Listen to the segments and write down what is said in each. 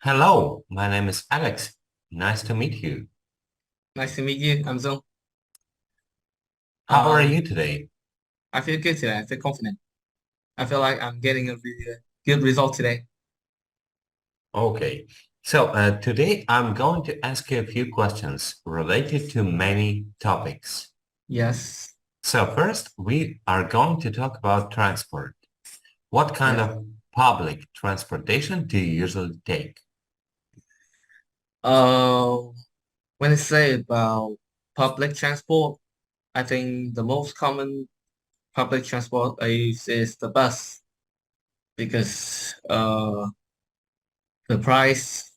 Hello, my name is Alex. Nice to meet you. Nice to meet you. I'm Dũng. How are Um, you today? I feel good today. I feel confident. I feel like I'm getting a really good result today. Okay, today I'm going to ask you a few questions related to many topics. Yes. So first, we are going to talk about transport. What kind Yes. of public transportation do you usually take? Uh, when I say about public transport, I think the most common public transport I use is the bus because the price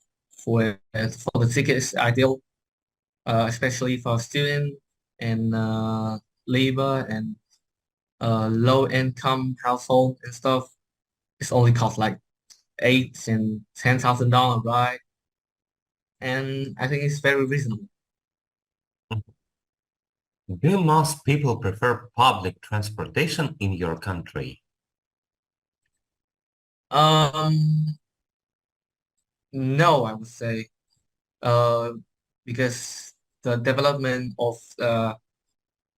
for the ticket is ideal, especially for student and labor and low income household and stuff. It's only cost like $8,000 and $10,000, right? And I think it's very reasonable. Do most people prefer public transportation in your country? Um, no, I would say, uh, because the development of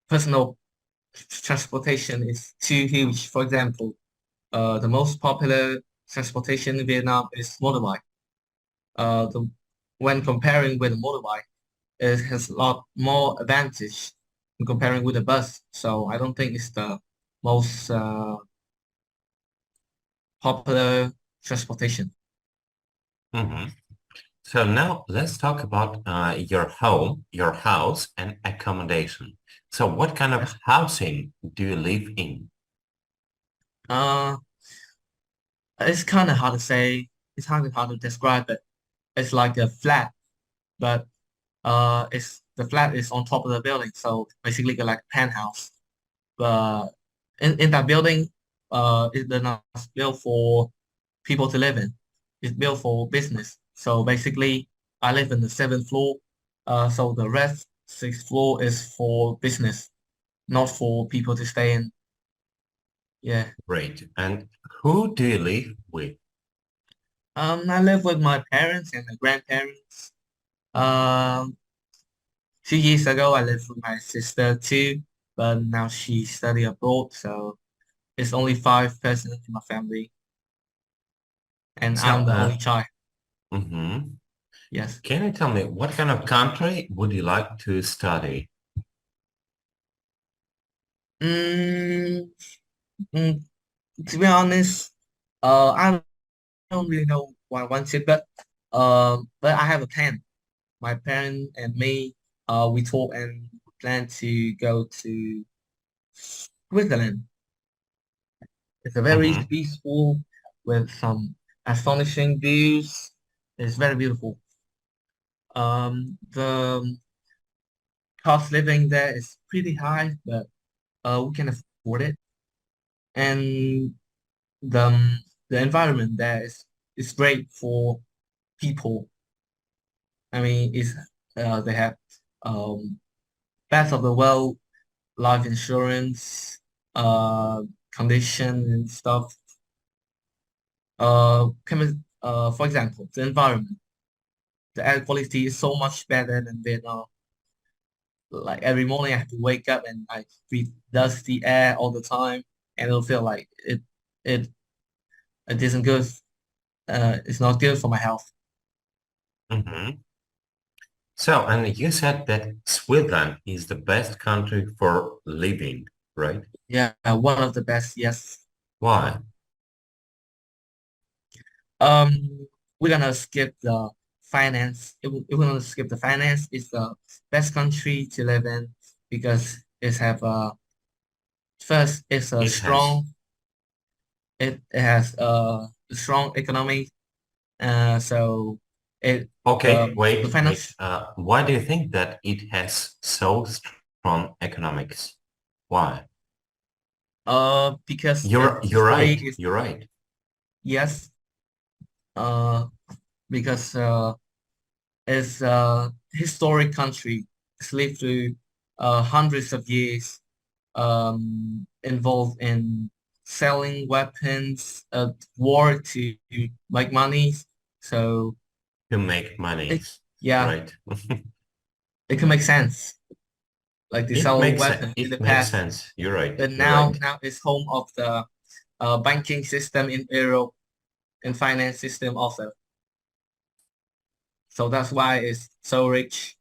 personal transportation is too huge. For example, the most popular transportation in Vietnam is motorbike. The when comparing with a motorbike, it has a lot more advantage in comparing with a bus. So I don't think it's the most popular transportation. Mhm. So now let's talk about your home, your house, and accommodation. So what kind of Yes. housing do you live in? Uh, it's kind of hard to say. It's kind of hard to describe it. It's like a flat, but it's the flat is on top of the building, so basically like a penthouse. But in that building, it's not built for people to live in. It's built for business. So basically, I live in the seventh floor. So the rest sixth floor is for business, not for people to stay in. Yeah. Great. And who do you live with? I live with my parents and my grandparents. Um, 2 years ago, I lived with my sister too, but now she study abroad, so it's only five persons in my family, and So, I'm the only child. mhm. Yes. Can you tell me what kind of country would you like to study? Mm, mm, to be honest, I don't really know what I want to, but I have a plan. My parents and me, we talk and plan to go to Switzerland. It's a very Mhm. peaceful with some astonishing views. It's very beautiful. The cost living there is pretty high, but we can afford it. And the the environment there is great for people. I mean, it's they have um, best of the world life insurance, uh, condition and stuff. For example, the environment, the air quality is so much better than Vietnam. Like every morning, I have to wake up and I breathe dusty air all the time, and it'll feel like it it isn't good. It's not good for my health. Mhm. So, and you said that Switzerland is the best country for living, right? Yeah, one of the best. Yes. Why? We're gonna skip the finance. If we're gonna skip the finance, it's the best country to live in because it's have first it's a It has. strong it has a strong economy. So it Okay, the wait, wait. finance Why do you think that it has so strong economics? Why? because You're its you're history right. is You're right. yes uh because it's a historic country. It's lived through hundreds of years, involved in selling weapons, war to make money. So. To make money, Yeah, right? it can make sense. Like they It sell makes weapons in the it makes past, sense. You're right. but You're right. now it's home of the banking system in Europe and finance system also. So that's why it's so rich.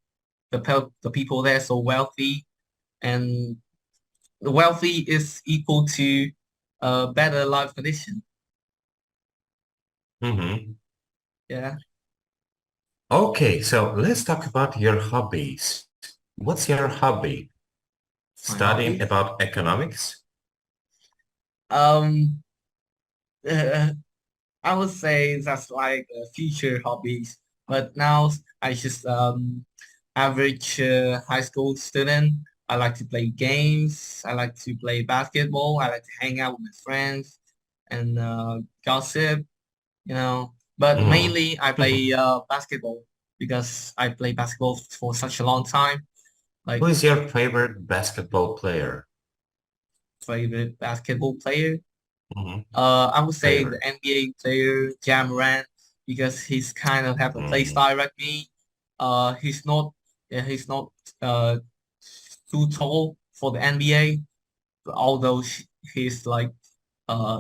The people there so wealthy, and the wealthy is equal to a better life condition. Mm-hmm. Yeah, Okay, so let's talk about your hobbies. What's your hobby? my Studying hobby. about economics? Um, uh, I would say that's like future hobbies, but now I just average high school student. I like to play games. I like to play basketball. I like to hang out with my friends and gossip, you know. But Mm-hmm. mainly I play basketball because I play basketball for such a long time. Who Like is your favorite basketball player? favorite basketball player. Mm-hmm. I would say the Favorite. NBA player Jam because he's kind of have a play Mm-hmm. style like me. He's not he's not uh too tall for the NBA, although he's like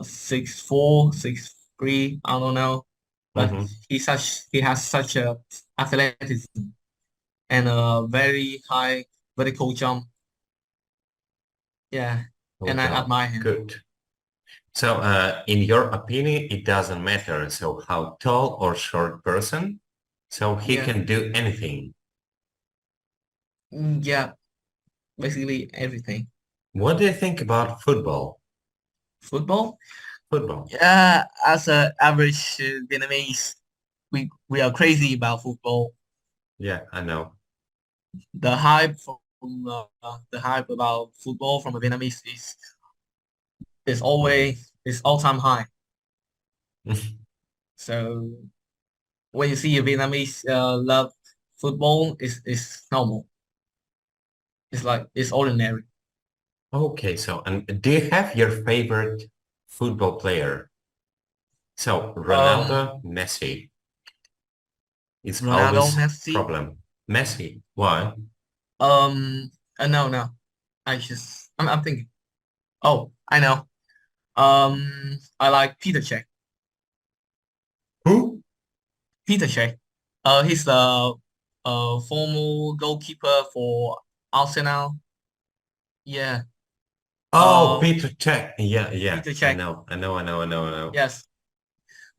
6'4", 6'3", I don't know, but Mm-hmm. he has such a athleticism and a very high vertical jump. Yeah, Oh, and I job. admire him. Good. So, in your opinion, it doesn't matter. So, how tall or short person, so he Yeah, can do anything. yeah, basically everything. What do you think about football? Football. Football. Yeah, as a average Vietnamese, we are crazy about football. Yeah, I know. The hype from the hype about football from the Vietnamese is Mm-hmm. always is all time high. So when you see a Vietnamese love football, is normal. It's like it's ordinary. Okay, so and do you have your favorite football player? So Um, Ronaldo, Messi is Ronaldo, always Messi. problem. Messi, why? No, no. I'm thinking. Oh, I know. I like Peter Cech. Who? Peter Cech. He's the former goalkeeper for Arsenal. Yeah. Oh, Um, Peter Cech. Yeah, yeah. Peter I Cech. know. I know. I know. I know. I know. Yes,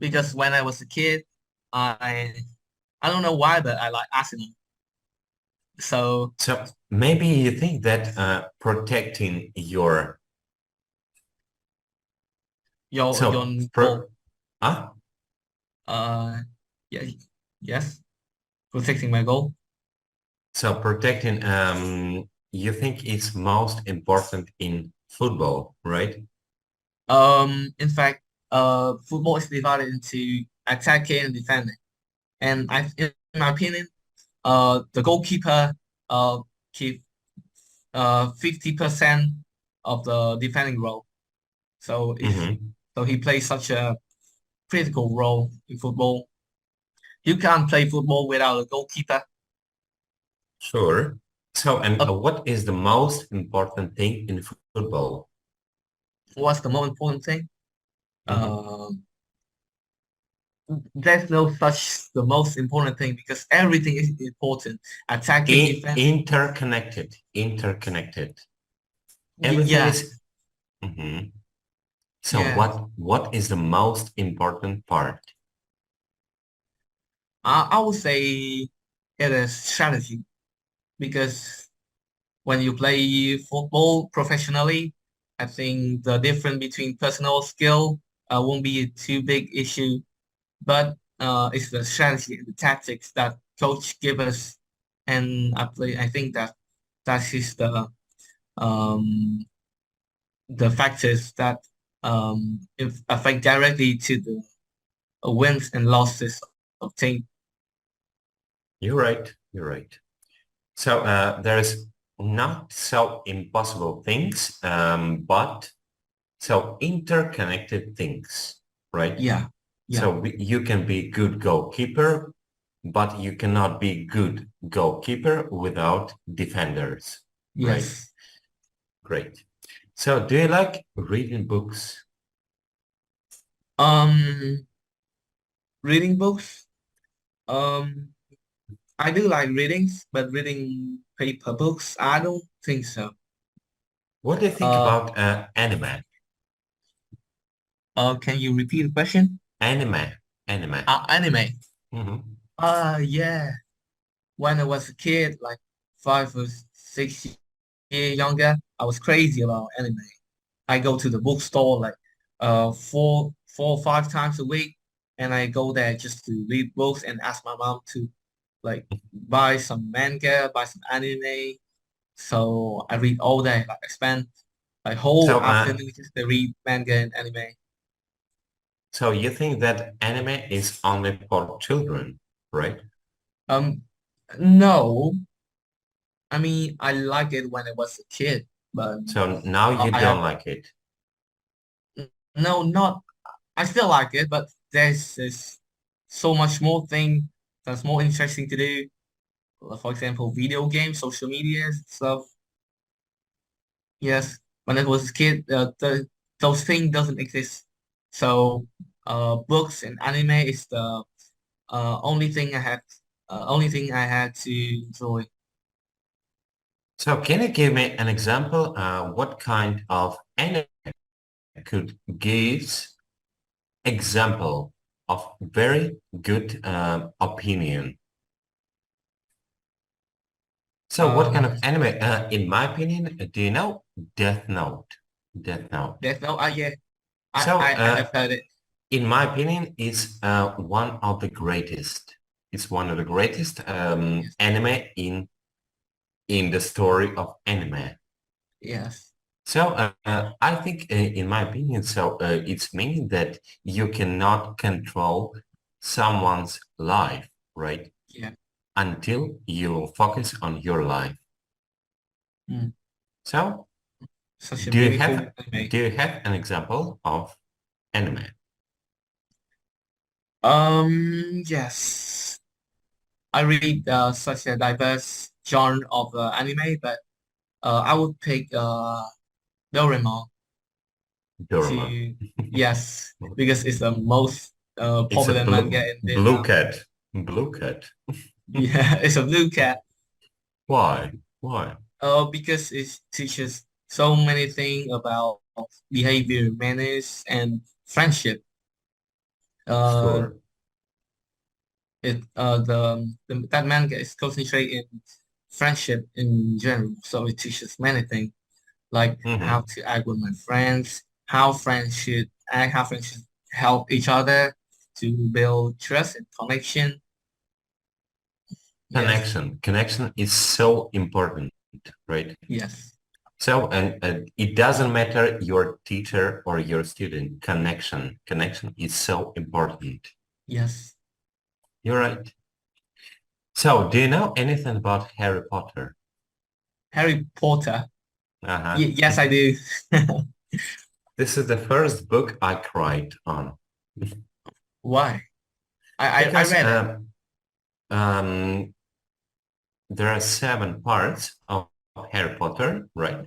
because when I was a kid, I I don't know why, but I like Arsenal. So So maybe you think that protecting your your so goal. ah Uh, yeah, yes, protecting my goal. so protecting you think it's most important in football, right? In fact, football is divided into attacking and defending, and in my opinion, the goalkeeper uh keep 50% of the defending role. So Mm-hmm. he plays such a critical role in football. You can't play football without a goalkeeper. Sure. So and Uh, what is the most important thing in football? what's the most important thing? Mm-hmm. Uh, there's no such the most important thing because everything is important. Attacking, defending. Interconnected. Interconnected. Everything Yeah, is. Mhm. So yeah. what is the most important part? I would say it is strategy because when you play football professionally, I think the difference between personal skill won't be a too big issue, but it's the strategy and the tactics that coach give us, and I think that that is the factors that affect directly to the wins and losses of team. You're right. You're right. So there's not so impossible things, but so interconnected things, right? Yeah, yeah, So you can be good goalkeeper, but you cannot be good goalkeeper without defenders, right? Yes. Great. So do you like reading books? Um, Reading books. Um, I do like readings, but reading paper books, I don't think so. What do you think Uh, about anime? can you repeat the question? Anime. Anime. Mm-hmm. Yeah. When I was a kid, like 5 or 6 years younger, I was crazy about anime. I go to the bookstore like four or five times a week, and I go there just to read books and ask my mom to like buy some manga, buy some anime. So I read all day. Like I spend like whole So, afternoon just to read manga and anime. so you think that anime is only for children, right? Um, no, I mean I like it when I was a kid, but So now you I don't have like it. no, not I still like it, but there's so much more thing that's more interesting to do. For example, video games, social media stuff. Yes, when I was a kid, those things doesn't exist. So, books and anime is the only thing I had to enjoy. So can you give me an example? What kind of anime could give example of very good opinion? So what kind Um, of anime? In my opinion, do you know Death Note? Death Note. there's no, yeah, So I have heard it. in my opinion, it's one of the greatest. It's one of the greatest Yes, anime in the story of anime. yes, So I think, in my opinion, so it's meaning that you cannot control someone's life, right? yeah. Until you focus on your life. Mm, So such a do you beautiful have anime. an example of anime? Yes. I read such a diverse genre of anime, but I would pick Doraemon Dorma. to yes because it's the most It's a popular manga in blue Vietnam. cat. Blue cat. Yeah, it's a blue cat. Why? Why? Because it teaches so many things about behavior, manners, and friendship. Uh, Sure. that manga is concentrated in friendship in general, so it teaches many things like how Hmm. to act with my friends, how friends should act, how friends should help each other to build trust and connection. Yes, Connection is so important, right? yes, So, and it doesn't matter your teacher or your student, connection is so important. yes. You're right. So, do you know anything about Harry Potter? Harry Potter. Uh-huh. Yes, I do. This is the first book I cried on Why? I because read it. um, there are 7 parts of Harry Potter, right?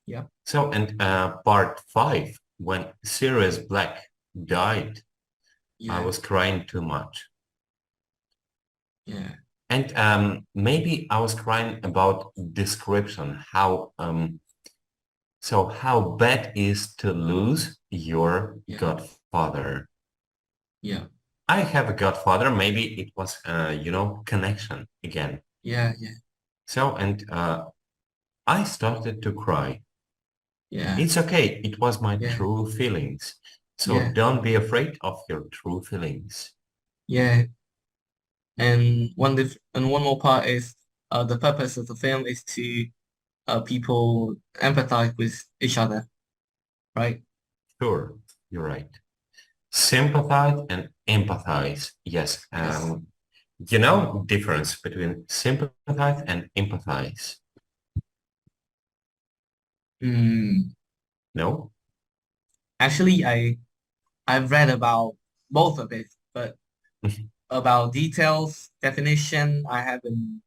Yeah, So, and part 5, when Sirius Black died, I yeah, was crying too much. yeah, And maybe I was crying about description, how bad is to lose your yeah, godfather. yeah, I have a godfather, maybe it was, connection again. yeah, yeah, So, and I started to cry. yeah, It's okay, it was my yeah, true feelings. So yeah, don't be afraid of your true feelings. yeah. And one more part is the purpose of the film is to people empathize with each other, right? Sure, you're right. Sympathize and empathize. Yes. Yes. Difference between sympathize and empathize. Mm, No? actually, I've read about both of it, but about details, definition, I haven't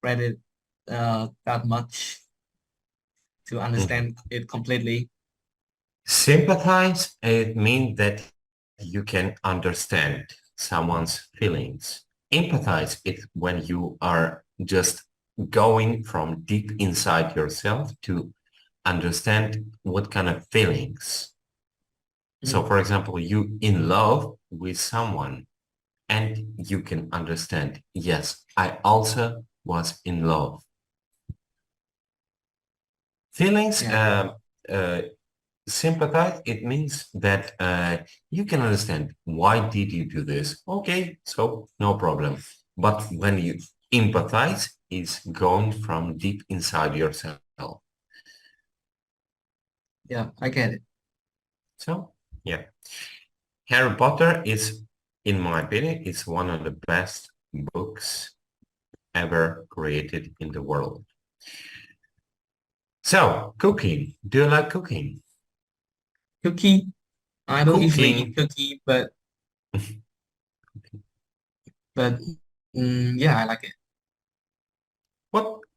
read it that much to understand it completely. Sympathize, it means that you can understand someone's feelings. Empathize, it when you are just going from deep inside yourself to understand what kind of feelings. So, for example, you in love with someone and you can understand, yes, I also was in love. Feelings, sympathize, it means that you can understand why did you do this? Okay, so no problem. But when you empathize, it's going from deep inside yourself. Yeah, I get it. So, yeah. Harry Potter is, in my opinion, is one of the best books ever created in the world. So, cooking. Do you like cooking? Cookie. I don't usually eat Cooking. cookie, but yeah, I like it.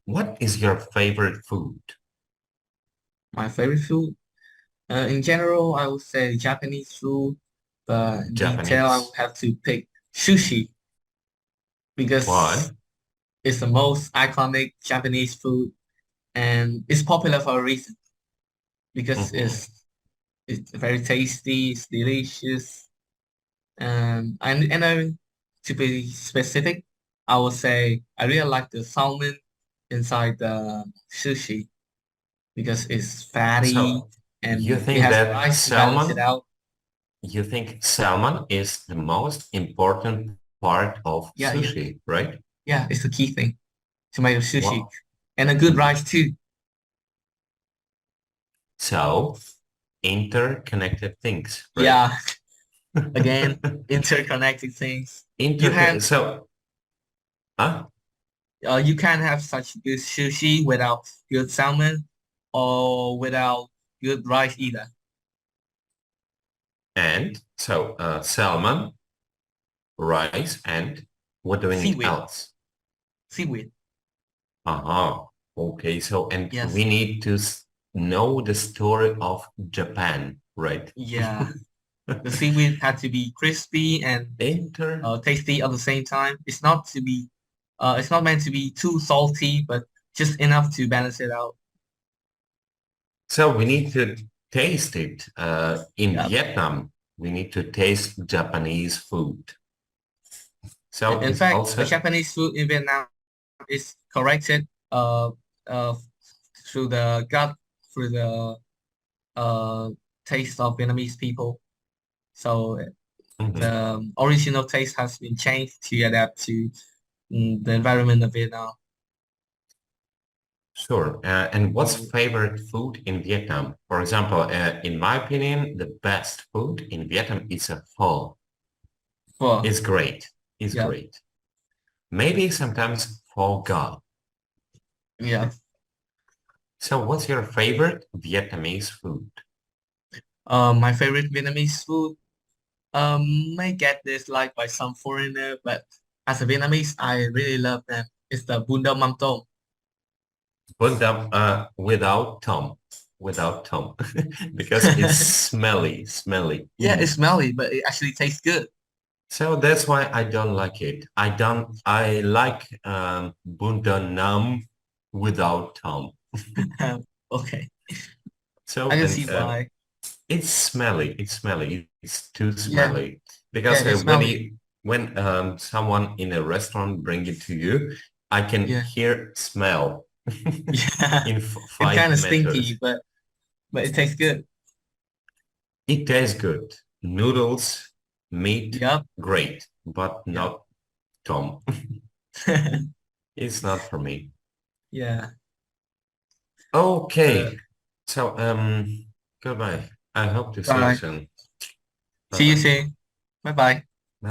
What is your favorite food? My favorite food, in general, I would say Japanese food, but in detail, I would Japanese. have to pick sushi Why? because it's the most iconic Japanese food and it's popular for a reason because Mm-hmm. it's very tasty, it's delicious, and to be specific, I would say I really like the salmon inside the sushi because it's fatty So you and it think has that rice to balance it out. you think salmon is the most important part of Yeah, yeah, sushi, right? yeah. It's the key thing to make a sushi What? and a good Mhm. rice too. So interconnected things, right? Yeah, again, interconnected things. You Interconnected. have So, huh? you can't have such good sushi without good salmon or without good rice either. And so salmon, rice, and what do we need Seaweed, else? seaweed. Uh-huh. Okay. So, and we Yes. need to know the story of Japan, right? Yeah. The seaweed had to be crispy and Inter. tasty at the same time. It's not meant to be too salty, but just enough to balance it out. So we need to taste it. In Yeah. Vietnam, we need to taste Japanese food. So In it's fact, the also, Japanese food in Vietnam is corrected uh, through the gut, through the uh, taste of Vietnamese people. So mhm, the original taste has been changed to adapt to the environment of Vietnam. sure. And what's So, favorite food in Vietnam? For example, in my opinion, the best food in Vietnam is a pho. well, It's great. It's yeah, great. Maybe sometimes pho gao. yeah. So what's your favorite Vietnamese food? My favorite Vietnamese food may get disliked by some foreigner, but as a Vietnamese, I really love them. It's the bún đậu mắm tôm. Put them without Tom. Without Tom. Because it's smelly, smelly. Yeah, it's smelly, but it actually tastes good. So that's why I don't like it. I like Bunda Nam without Tom. Okay, I So can and see why. it's smelly. It's smelly. It's too Yeah, smelly. yeah, Because it's smelly. when someone in a restaurant bring it to you, I can Yeah, hear smell yeah. in It's kind five of stinky, meters. but it tastes good. It tastes good. Noodles, meat, Yep. great, but Yep. not Tom. It's not for me. Yeah. Okay. But So, goodbye. I hope to see you bye. soon. See you Bye-bye. soon. Bye bye.